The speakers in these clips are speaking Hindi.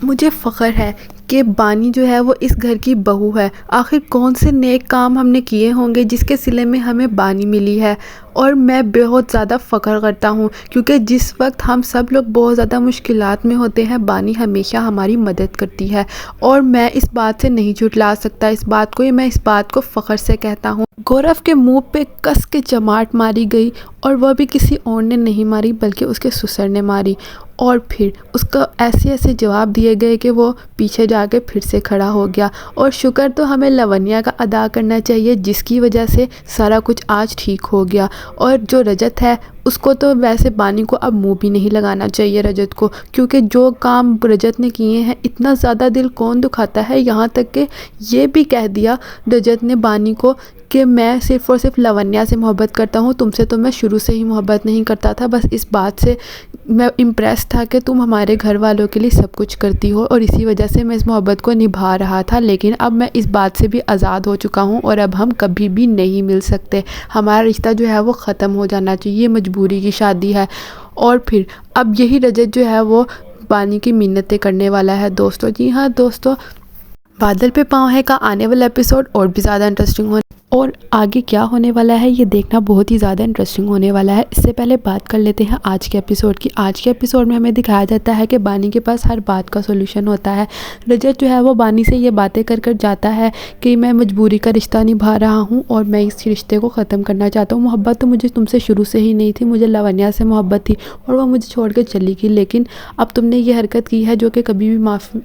मुझे फ़ख्र है कि बानी जो है वो इस घर की बहू है। आखिर कौन से नेक काम हमने किए होंगे जिसके सिले में हमें बानी मिली है। और मैं बहुत ज़्यादा फ़ख्र करता हूँ क्योंकि जिस वक्त हम सब लोग बहुत ज़्यादा मुश्किलात में होते हैं, बानी हमेशा हमारी मदद करती है। और मैं इस बात से नहीं झुठला सकता मैं इस बात को फ़ख्र से कहता हूँ। गौरव के मुंह पे कस के चमाट मारी गई और वह भी किसी और ने नहीं मारी बल्कि उसके ससुर ने मारी। और फिर उसका ऐसे ऐसे जवाब दिए गए कि वो पीछे जाके फिर से खड़ा हो गया। और शुक्र तो हमें लवन्या का अदा करना चाहिए जिसकी वजह से सारा कुछ आज ठीक हो गया। और जो रजत है उसको तो वैसे बानी को अब मुंह भी नहीं लगाना चाहिए रजत को, क्योंकि जो काम रजत ने किए हैं इतना ज़्यादा दिल कौन दुखाता है। यहाँ तक कि ये भी कह दिया रजत ने बानी को कि मैं सिर्फ़ और सिर्फ लवन्या से मोहब्बत करता हूँ, तुमसे तो मैं शुरू से ही मोहब्बत नहीं करता था। बस इस बात से मैं इम्प्रेस था कि तुम हमारे घर वालों के लिए सब कुछ करती हो और इसी वजह से मैं इस मोहब्बत को निभा रहा था। लेकिन अब मैं इस बात से भी आज़ाद हो चुका हूँ और अब हम कभी भी नहीं मिल सकते। हमारा रिश्ता जो है वो ख़त्म हो जाना चाहिए, मजबूरी की शादी है। और फिर अब यही रजत जो है वो बानी की मिन्नतें करने वाला है दोस्तों। जी हाँ दोस्तों, बादल पे पाँव है का आने वाला एपिसोड और भी ज़्यादा इंटरेस्टिंग होने और आगे क्या होने वाला है ये देखना बहुत ही ज़्यादा इंटरेस्टिंग होने वाला है। इससे पहले बात कर लेते हैं आज के एपिसोड की। आज के एपिसोड में हमें दिखाया जाता है कि बानी के पास हर बात का सोल्यूशन होता है। रजत जो है वो बानी से ये बातें कर कर जाता है कि मैं मजबूरी का रिश्ता निभा रहा हूँ और मैं इस रिश्ते को ख़त्म करना चाहता हूँ। मोहब्बत तो मुझे तुमसे शुरू से ही नहीं थी, मुझे लवन्या से मोहब्बत थी और वह मुझे छोड़ कर चली गई। लेकिन अब तुमने ये हरकत की है जो कि कभी भी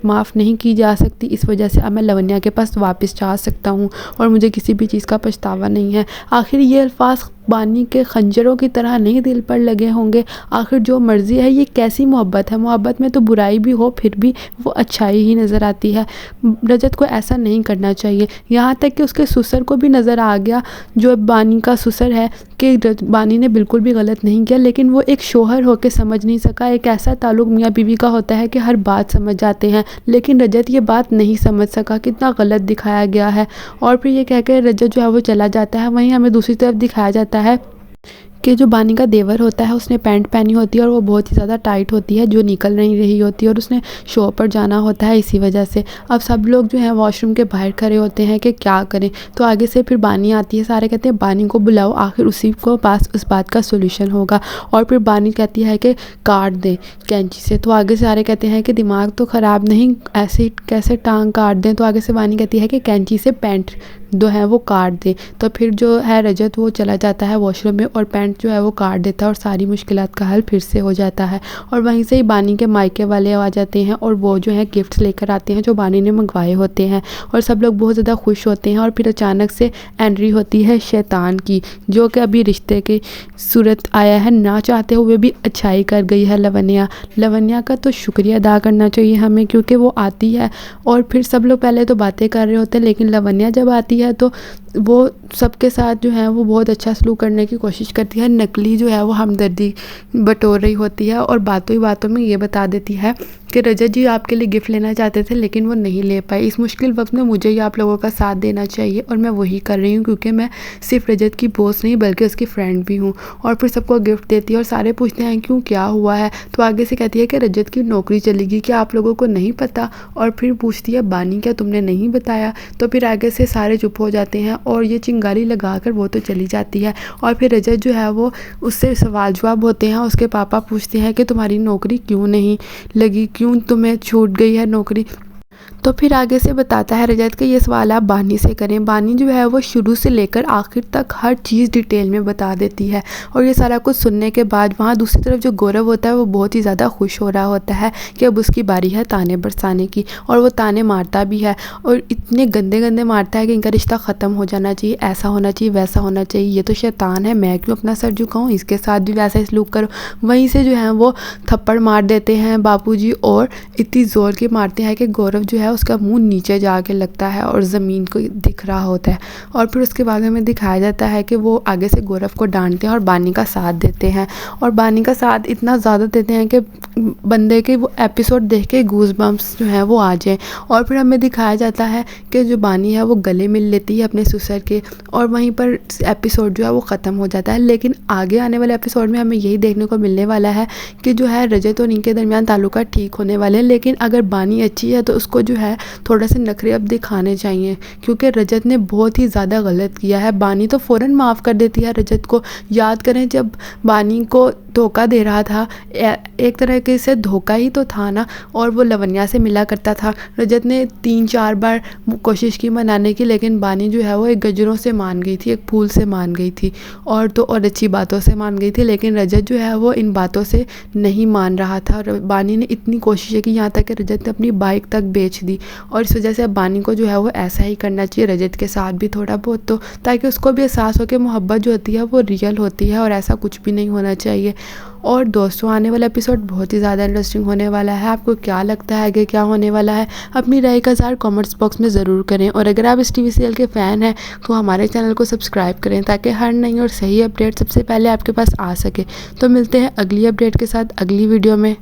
माफ़ नहीं की जा सकती। इस वजह से अब मैं लवन्या के पास वापस जा सकता हूँ और मुझे किसी भी चीज़ का पछतावा नहीं है। आखिर ये अल्फाज बानी के खंजरों की तरह नहीं दिल पर लगे होंगे। आखिर जो मर्ज़ी है, ये कैसी मोहब्बत है। मोहब्बत में तो बुराई भी हो फिर भी वो अच्छाई ही नज़र आती है। रजत को ऐसा नहीं करना चाहिए। यहाँ तक कि उसके ससुर को भी नज़र आ गया, जो बानी का ससुर है, कि बानी ने बिल्कुल भी गलत नहीं किया। लेकिन वो एक शोहर होकर समझ नहीं सका। एक ऐसा ताल्लुक़ मियाँ बीवी का होता है कि हर बात समझ जाते हैं, लेकिन रजत ये बात नहीं समझ सका। कितना गलत दिखाया गया है। और फिर ये कहकर रजत जो है वो चला जाता है। वहीं हमें दूसरी तरफ दिखाया जाता है कि जो बानी का देवर होता है उसने पैंट पहनी होती है और वो बहुत ही ज़्यादा टाइट होती है, जो निकल नहीं रही होती है और उसने शो पर जाना होता है। इसी वजह से अब सब लोग जो हैं वॉशरूम के बाहर खड़े होते हैं कि क्या करें। तो आगे से फिर बानी आती है। सारे कहते हैं बानी को बुलाओ, आखिर उसी को पास उस बात का सोल्यूशन होगा। और फिर बानी कहती है कि काट दें कैंची से। तो आगे से सारे कहते हैं कि दिमाग तो ख़राब नहीं, ऐसे कैसे टांग काट दें। तो आगे से बानी कहती है कि कैंची से पैंट जो है वो काट दे। तो फिर जो है रजत वो चला जाता है वॉशरूम में और पैंट जो है वो काट देता है और सारी मुश्किलात का हल फिर से हो जाता है। और वहीं से ही बानी के मायके वाले आ जाते हैं और वो जो है गिफ्ट्स लेकर आते हैं जो बानी ने मंगवाए होते हैं और सब लोग बहुत ज़्यादा खुश होते हैं। और फिर अचानक से एंट्री होती है शैतान की, जो कि अभी रिश्ते की सूरत आया है। ना चाहते हुए भी अच्छाई कर गई है लवन्या का तो शुक्रिया अदा करना चाहिए हमें, क्योंकि वो आती है और फिर सब लोग पहले तो बातें कर रहे होते हैं, लेकिन लवन्या जब आती है तो वो सबके साथ जो है वो बहुत अच्छा सलूक करने की कोशिश करती है। नकली जो है वो हमदर्दी बटोर रही होती है और बातों ही बातों में ये बता देती है कि रजत जी आपके लिए गिफ्ट लेना चाहते थे लेकिन वो नहीं ले पाए। इस मुश्किल वक्त में मुझे ही आप लोगों का साथ देना चाहिए और मैं वही कर रही हूँ, क्योंकि मैं सिर्फ रजत की बॉस नहीं बल्कि उसकी फ्रेंड भी हूँ। और फिर सबको गिफ्ट देती है और सारे पूछते हैं क्यों, क्या हुआ है। तो आगे से कहती है कि रजत की नौकरी चलेगी, क्या आप लोगों को नहीं पता। और फिर पूछती है बानी क्या तुमने नहीं बताया। तो फिर आगे से सारे चुप हो जाते हैं और ये चिंगारी लगाकर वो तो चली जाती है। और फिर रजत जो है वो उससे सवाल जवाब होते हैं। उसके पापा पूछते हैं कि तुम्हारी नौकरी क्यों नहीं लगी, क्यों तुम्हें छूट गई है नौकरी। तो फिर आगे से बताता है रजत के ये सवाल आप बानी से करें। बानी जो है वो शुरू से लेकर आखिर तक हर चीज़ डिटेल में बता देती है। और ये सारा कुछ सुनने के बाद वहाँ दूसरी तरफ जो गौरव होता है वो बहुत ही ज़्यादा खुश हो रहा होता है कि अब उसकी बारी है ताने बरसाने की। और वो ताने मारता भी है और इतने गंदे गंदे मारता है कि इनका रिश्ता ख़त्म हो जाना चाहिए, ऐसा होना चाहिए, वैसा होना चाहिए, ये तो शैतान है, मैं क्यों अपना सर झुकाऊँ, इसके साथ भी वैसा सलूक करो। वहीं से जो है वो थप्पड़ मार देते हैं बापूजी और इतनी ज़ोर के मारते हैं कि गौरव जो है उसका मुंह नीचे जाके लगता है और ज़मीन को दिख रहा होता है। और फिर उसके बाद हमें दिखाया जाता है कि वो आगे से गौरव को डांटते हैं और बानी का साथ देते हैं, और बानी का साथ इतना ज़्यादा देते हैं कि बंदे के वो एपिसोड देख के गूज बम्प्स जो हैं वो आ जाए। और फिर हमें दिखाया जाता है कि जो बानी है वो गले मिल लेती है अपने ससुर के, और वहीं पर एपिसोड जो है वो ख़त्म हो जाता है। लेकिन आगे आने वाले एपिसोड में हमें यही देखने को मिलने वाला है कि जो है रजत और इनके दरमियान ताल्लुकात ठीक होने वाले हैं। लेकिन अगर बानी अच्छी है तो उसको जो है थोड़ा से नखरे अब दिखाने चाहिए, क्योंकि रजत ने बहुत ही ज़्यादा गलत किया है। बानी तो फ़ौरन माफ़ कर देती है रजत को। याद करें जब बानी को धोखा दे रहा था, एक तरह से धोखा ही तो था ना, और वो लवन्या से मिला करता था। रजत ने 3-4 बार कोशिश की मनाने की, लेकिन बानी जो है वो एक गजरों से मान गई थी, एक फूल से मान गई थी, और तो और अच्छी बातों से मान गई थी। लेकिन रजत जो है वो इन बातों से नहीं मान रहा था। और बानी ने इतनी कोशिशें की, यहाँ तक कि रजत ने अपनी बाइक तक बेच दी। और इस वजह से अब बानी को जो है वो ऐसा ही करना चाहिए रजत के साथ भी थोड़ा बहुत, तो ताकि उसको भी एहसास हो कि मोहब्बत जो होती है वो रियल होती है और ऐसा कुछ भी नहीं होना चाहिए। और दोस्तों, आने वाला एपिसोड बहुत ही ज़्यादा इंटरेस्टिंग होने वाला है। आपको क्या लगता है कि क्या होने वाला है? अपनी राय का इज़हार कमेंट्स बॉक्स में ज़रूर करें। और अगर आप इस टीवी सीरियल के फ़ैन हैं तो हमारे चैनल को सब्सक्राइब करें, ताकि हर नई और सही अपडेट सबसे पहले आपके पास आ सके। तो मिलते हैं अगली अपडेट के साथ अगली वीडियो में।